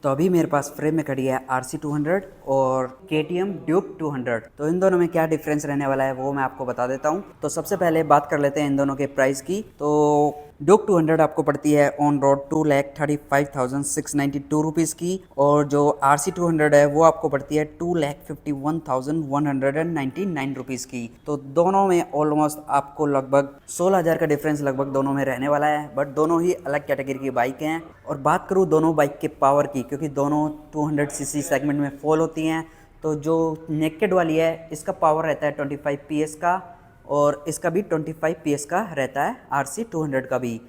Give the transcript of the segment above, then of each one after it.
तो अभी मेरे पास फ्रेम में खड़ी है RC200 और KTM ड्यूक 200। तो इन दोनों में क्या डिफरेंस रहने वाला है वो मैं आपको बता देता हूँ। तो सबसे पहले बात कर लेते हैं इन दोनों के प्राइस की। तो ड्यूक 200 आपको पड़ती है ऑन रोड 2,35,692 रुपीज़ की, और जो RC200 है वो आपको पड़ती है 2,51,199 रुपीज़ की। तो दोनों में ऑलमोस्ट आपको लगभग 16,000 का डिफरेंस लगभग दोनों में रहने वाला है, बट दोनों ही अलग कैटेगरी की बाइक हैं। और बात करूँ दोनों बाइक के पावर की, क्योंकि दोनों 200 सीसी सेगमेंट में फॉल होती हैं, तो जो नेकेड वाली है इसका पावर रहता है 25 PS का, और इसका भी 25 PS का रहता है RC200 का भी।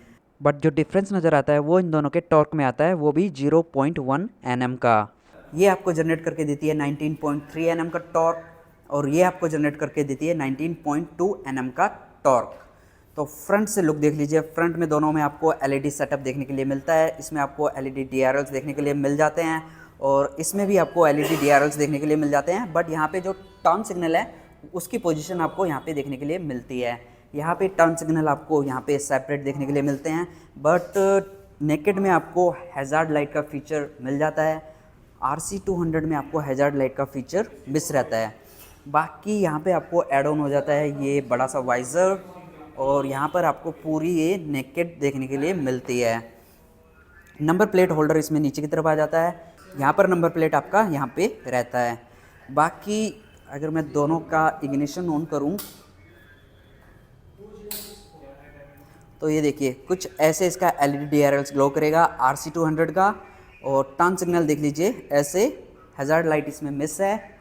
बट जो डिफरेंस नज़र आता है वो इन दोनों के टॉर्क में आता है, वो भी 0.1 Nm का। ये आपको जनरेट करके देती है 19.3 Nm का टॉर्क, और ये आपको जनरेट करके देती है 19.2 Nm का टॉर्क। तो फ्रंट से लुक देख लीजिए। फ्रंट में दोनों में आपको LED सेटअप देखने के लिए मिलता है। इसमें आपको LED DRLs देखने के लिए मिल जाते हैं, और इसमें भी आपको LED DRLs देखने के लिए मिल जाते हैं। बट यहाँ पे जो टर्न सिग्नल है उसकी पोजीशन आपको यहाँ पे देखने के लिए मिलती है। यहाँ पे टर्न सिग्नल आपको यहाँ पे सेपरेट देखने के लिए मिलते हैं, बट नेकेड में आपको हैज़ार्ड लाइट का फीचर मिल जाता है। RC200 में आपको हैज़ार्ड लाइट का फीचर मिस रहता है। बाकी यहाँ पे आपको ऐड ऑन हो जाता है ये बड़ा सा वाइज़र, और यहाँ पर आपको पूरी ये नेकेड देखने के लिए मिलती है। नंबर प्लेट होल्डर इसमें नीचे की तरफ आ जाता है। यहाँ पर नंबर प्लेट आपका यहाँ पे रहता है। बाकी अगर मैं दोनों का इग्निशन ऑन करूँ तो ये देखिए कुछ ऐसे इसका LED DRLs ग्लो करेगा RC200 का, और टर्न सिग्नल देख लीजिए ऐसे हैज़ार्ड लाइट इसमें मिस है।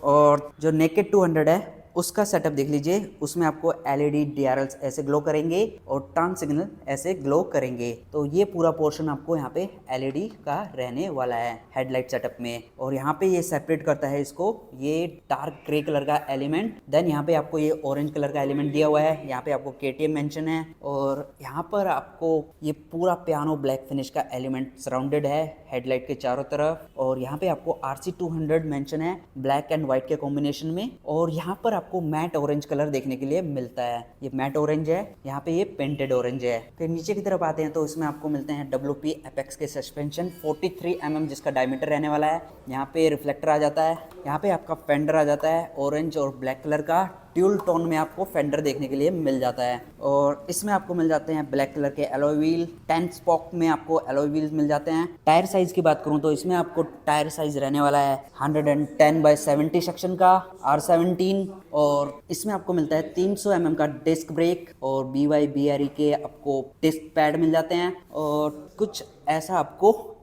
और जो नेकेड 200 है उसका सेटअप देख लीजिए, उसमें आपको LED DRLs ऐसे ग्लो करेंगे और टर्न सिग्नल ऐसे ग्लो करेंगे। तो ये पूरा पोर्शन आपको यहाँ पे LED का रहने वाला है हेडलाइट सेटअप में। और यहाँ पे ये सेपरेट करता है इसको ये डार्क ग्रे कलर का एलिमेंट, देन यहाँ पे आपको ये ऑरेंज कलर का एलिमेंट दिया हुआ है। यहाँ पे आपको KTM मेंशन है, और यहाँ पर आपको ये पूरा पियानो ब्लैक फिनिश का एलिमेंट सराउंडेड है हेडलाइट के चारों तरफ। और यहाँ पे आपको RC200 मेंशन है ब्लैक एंड व्हाइट के कॉम्बिनेशन में, और यहाँ पर आपको मैट ऑरेंज कलर देखने के लिए मिलता है। ये मैट ऑरेंज है, यहाँ पे ये पेंटेड ऑरेंज है। फिर नीचे की तरफ आते हैं तो इसमें आपको मिलते हैं WP एपेक्स के सस्पेंशन 43 mm जिसका डायमीटर रहने वाला है। यहाँ पे रिफ्लेक्टर आ जाता है। यहाँ पे आपका फेंडर आ जाता है ऑरेंज और ब्लैक कलर का, ड्यूल टोन में आपको फेंडर देखने के लिए मिल जाता है। और इसमें आपको मिल जाते हैं ब्लैक कलर के एलॉय व्हील। 10 स्पोक में आपको एलॉय व्हील्स मिल जाते हैं। टायर साइज की बात करूं तो इसमें आपको टायर साइज रहने वाला है 110/70 सेक्शन का R17, और इसमें आपको मिलता है 300 mm का डिस्क ब्रेक, और BYBRE के आपको डिस्क पैड मिल जाते हैं, और कुछ ऐसा आपको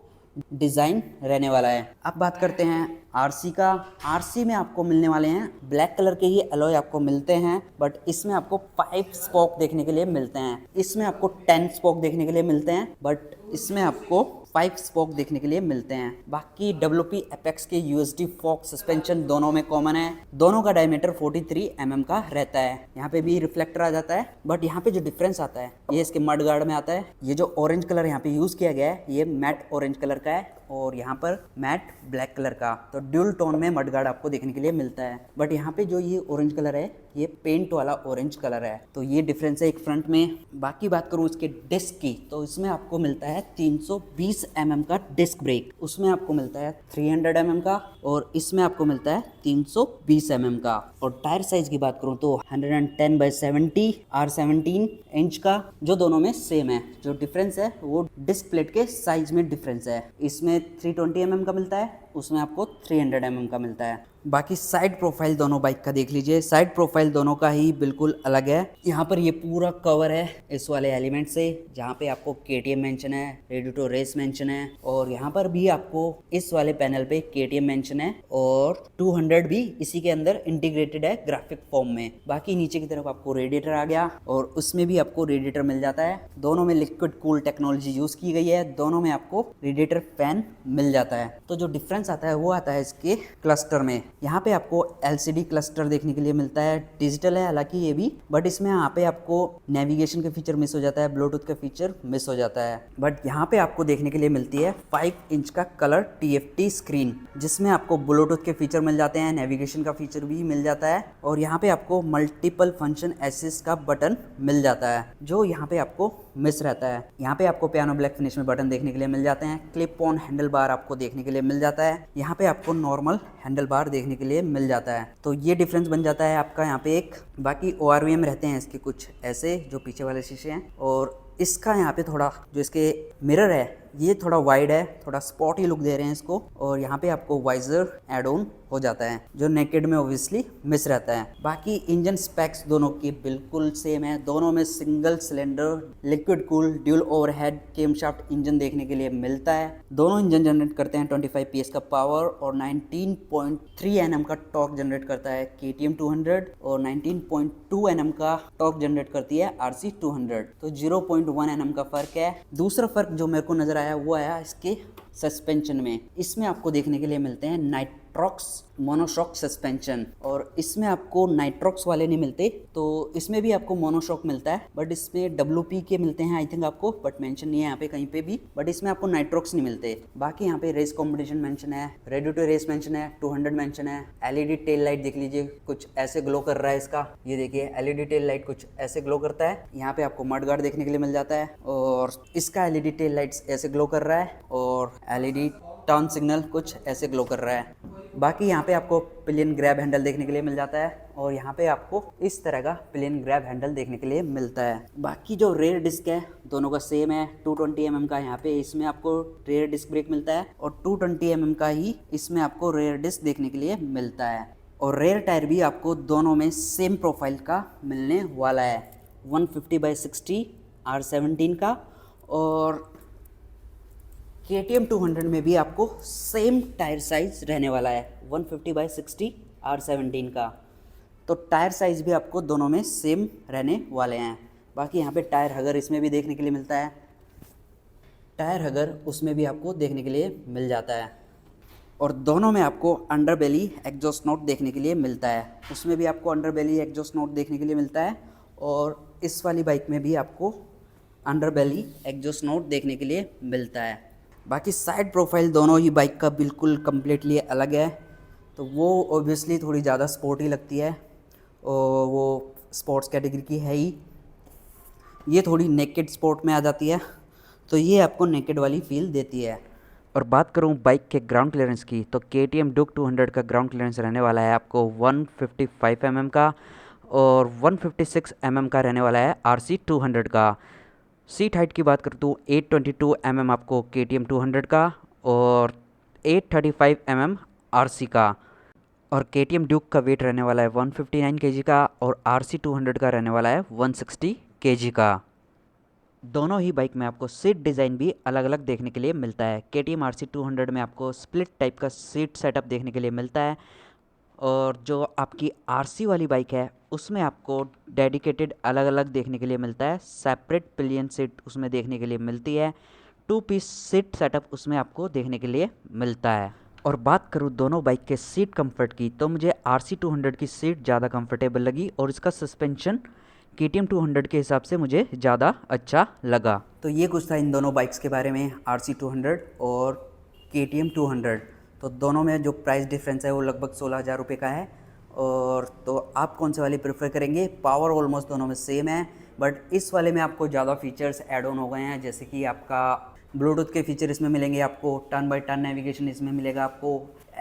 डिज़ाइन रहने वाला है। अब बात करते हैं RC का। RC में आपको मिलने वाले हैं ब्लैक कलर के ही एलॉय आपको मिलते हैं, बट इसमें आपको 5 स्पोक देखने के लिए मिलते हैं। इसमें आपको 10 स्पोक देखने के लिए मिलते हैं, बट इसमें आपको 5 स्पोक देखने के लिए मिलते हैं। बाकी WP एपेक्स के USD फोक सस्पेंशन दोनों में कॉमन है। दोनों का डायमीटर 43 mm का रहता है। यहाँ पे भी रिफ्लेक्टर आ जाता है, बट यहाँ पे जो डिफरेंस आता है ये इसके मड गार्ड में आता है। ये जो ऑरेंज कलर यहाँ पे यूज़ किया गया है ये मैट ऑरेंज कलर का है, और यहाँ पर मैट ब्लैक कलर का। तो ड्यूल टोन में मड गार्ड आपको देखने के लिए मिलता है, बट यहाँ पे जो ये ऑरेंज कलर है ये पेंट वाला ऑरेंज कलर है। तो ये डिफरेंस है एक फ्रंट में। बाकी बात करूँ इसके डिस्क की, तो इसमें आपको मिलता है 320 mm का डिस्क ब्रेक, उसमें आपको मिलता है 300 mm का, और इसमें आपको मिलता है 320 mm का। और टायर साइज की बात करूँ तो 110/70 R17 इंच का, जो दोनों में सेम है। जो डिफरेंस है वो डिस्क प्लेट के साइज में डिफरेंस है। इसमें 320 mm का मिलता है, उसमें आपको 300 mm का मिलता है। बाकी साइड प्रोफाइल दोनों बाइक का देख लीजिए। साइड प्रोफाइल दोनों का ही बिल्कुल अलग है। यहाँ पर ये पूरा कवर है इस वाले एलिमेंट से, जहाँ पे आपको KTM मेंशन है, रेडी टू रेस मेंशन है, और यहाँ पर भी आपको इस वाले पैनल पे KTM मेंशन है, और 200 भी इसी के अंदर इंटीग्रेटेड है ग्राफिक फॉर्म में। बाकी नीचे की तरफ आपको रेडिएटर आ गया, और उसमें भी आपको रेडिएटर मिल जाता है। दोनों में लिक्विड कूल टेक्नोलॉजी यूज की गई है। दोनों में आपको रेडिएटर फैन मिल जाता है। तो जो डिफरेंस आता है वो आता है इसके क्लस्टर में। यहाँ पे आपको LCD क्लस्टर देखने के लिए मिलता है। डिजिटल है हालांकि ये भी, बट इसमें यहाँ पे आपको नेविगेशन के फीचर मिस हो जाता है, ब्लूटूथ का फीचर मिस हो जाता है। बट यहाँ पे आपको देखने के लिए मिलती है 5 इंच का कलर TFT स्क्रीन, जिसमें आपको ब्लूटूथ के फीचर मिल जाते हैं, नेविगेशन का फीचर भी मिल जाता है, और यहाँ पे आपको मल्टीपल फंक्शन एसिस्ट का बटन मिल जाता है, जो यहाँ पे आपको मिस रहता है। यहाँ पे आपको पियानो ब्लैक फिनिश में बटन देखने के लिए मिल जाते हैं। क्लिप ऑन हैंडल बार आपको देखने के लिए मिल जाता है। यहाँ पे आपको नॉर्मल हैंडल बार देखने के लिए मिल जाता है। तो ये डिफरेंस बन जाता है आपका यहाँ पे एक। बाकी ORVM रहते हैं इसके कुछ ऐसे जो पीछे वाले शीशे हैं, और इसका यहाँ पे थोड़ा जो इसके मिरर है ये थोड़ा वाइड है, थोड़ा स्पॉटी लुक दे रहे हैं इसको। और यहाँ पे आपको वाइजर एड ऑन हो जाता है जो नेकेड में ऑब्वियसली मिस रहता है। बाकी इंजन स्पेक्स दोनों की बिल्कुल सेम है। दोनों में single cylinder liquid cool dual overhead camshaft engine देखने के लिए मिलता है। दोनों इंजन जनरेट करते हैं 25 PS का पावर और 19.3 Nm का टॉर्क जनरेट करता है KTM 200, और 19.2 Nm का टॉर्क जनरेट करती है RC 200। तो 0.1 Nm का फ़र्क है। दूसरा फ़र्क जो मेरे को नज़र आया वो आया इसके सस्पेंशन में। इसमें आपको देखने के लिए मिलते हैं नाइट्रॉक्स मोनोशॉक सस्पेंशन, और इसमें आपको नाइट्रॉक्स वाले नहीं मिलते। तो इसमें भी आपको मोनोशॉक मिलता है, बट इसमें WP के मिलते हैं आई थिंक आपको, बट मेंशन नहीं है यहाँ पे कहीं पे भी। बट इसमें आपको नाइट्रॉक्स नहीं मिलते। बाकी यहाँ पे रेस कॉम्पिटिशन मेंशन है, रेडी टू रेस मेंशन है, 200 मेंशन है। LED टेल लाइट देख लीजिए, कुछ ऐसे ग्लो कर रहा है इसका। ये देखिए LED टेल लाइट कुछ ऐसे ग्लो करता है। यहाँ पे आपको मड गार्ड देखने के लिए मिल जाता है, और इसका LED टेल लाइट्स ऐसे ग्लो कर रहा है, और LED टर्न सिग्नल कुछ ऐसे ग्लो कर रहा है। बाकी यहाँ पे आपको पिलियन ग्रैब हैंडल देखने के लिए मिल जाता है, और यहाँ पे आपको इस तरह का पिलियन ग्रैब हैंडल देखने के लिए मिलता है। बाकी जो रेयर डिस्क है दोनों का सेम है। 220 mm का यहाँ पे इसमें आपको रेयर डिस्क ब्रेक मिलता है, और 220 mm का ही इसमें आपको रेयर डिस्क देखने के लिए मिलता है। और रेयर टायर भी आपको दोनों में सेम प्रोफाइल का मिलने वाला है, 150/60 R17 का। और KTM 200 में भी आपको सेम टायर साइज रहने वाला है, 150/60 R17 का। तो टायर साइज़ भी आपको दोनों में सेम रहने वाले हैं। बाकी यहाँ पे टायर हगर इसमें भी देखने के लिए मिलता है, टायर हगर उसमें भी आपको देखने के लिए मिल जाता है। और दोनों में आपको अंडर बेली एग्जॉस्ट नोट देखने के लिए मिलता है, उसमें भी आपको अंडर बेली एग्जॉस्ट नोट देखने के लिए मिलता है, और इस वाली बाइक में भी आपको अंडर बेली एग्जॉस्ट नोट देखने के लिए मिलता है। बाकी साइड प्रोफाइल दोनों ही बाइक का बिल्कुल कम्प्लीटली अलग है, तो वो ऑब्वियसली थोड़ी ज़्यादा स्पोर्टी लगती है, और वो स्पोर्ट्स कैटेगरी की है ही। ये थोड़ी नेकेड स्पोर्ट में आ जाती है, तो ये आपको नेकेड वाली फील देती है। और बात करूं बाइक के ग्राउंड क्लियरेंस की, तो KTM Duke 200 का ग्राउंड क्लियरेंस रहने वाला है आपको 155 mm का, और 156 mm का रहने वाला है RC 200 का। सीट हाइट की बात करूँ तो 822 mm आपको KTM 200 का, और 835 mm RC का। और KTM Duke का वेट रहने वाला है 159 kg का, और RC 200 का रहने वाला है 160 kg का। दोनों ही बाइक में आपको सीट डिज़ाइन भी अलग अलग देखने के लिए मिलता है। KTM RC 200 में आपको स्प्लिट टाइप का सीट सेटअप देखने के लिए मिलता है, और जो आपकी RC वाली बाइक है उसमें आपको डेडिकेटेड अलग अलग देखने के लिए मिलता है। सेपरेट पिलियन सीट उसमें देखने के लिए मिलती है, 2 पीस सीट सेटअप उसमें आपको देखने के लिए मिलता है। और बात करूँ दोनों बाइक के सीट कंफर्ट की, तो मुझे RC 200 की सीट ज़्यादा कंफर्टेबल लगी, और इसका सस्पेंशन KTM 200 के हिसाब से मुझे ज़्यादा अच्छा लगा। तो ये कुछ था इन दोनों बाइक्स के बारे में, RC 200 और KTM 200। तो दोनों में जो प्राइस डिफरेंस है वो लगभग 16,000 रुपये का है। और तो आप कौन से वाली प्रेफर करेंगे? पावर ऑलमोस्ट दोनों में सेम है, बट इस वाले में आपको ज़्यादा फीचर्स ऐड ऑन हो गए हैं, जैसे कि आपका ब्लूटूथ के फीचर इसमें मिलेंगे आपको, टर्न बाय टर्न नेविगेशन इसमें मिलेगा आपको,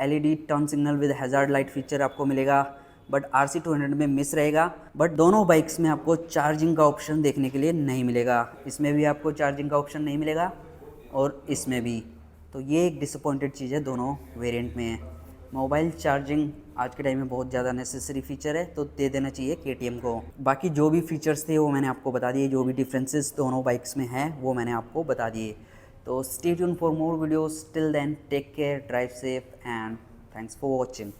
LED turn signal with hazard light feature आपको मिलेगा, बट RC 200 में मिस रहेगा। बट दोनों बाइक्स में आपको चार्जिंग का ऑप्शन देखने के लिए नहीं मिलेगा, इसमें भी आपको चार्जिंग का ऑप्शन नहीं मिलेगा, और इसमें भी। तो ये एक डिसअपॉइंटेड चीज़ है दोनों वेरिएंट में। मोबाइल चार्जिंग आज के टाइम में बहुत ज़्यादा नेसेसरी फीचर है, तो दे देना चाहिए KTM को। बाकी जो भी फीचर्स थे वो मैंने आपको बता दिए, जो भी डिफरेंसेस दोनों बाइक्स में हैं वो मैंने आपको बता दिए। तो stay tune for more videos, till then take care, drive safe, and thanks for watching.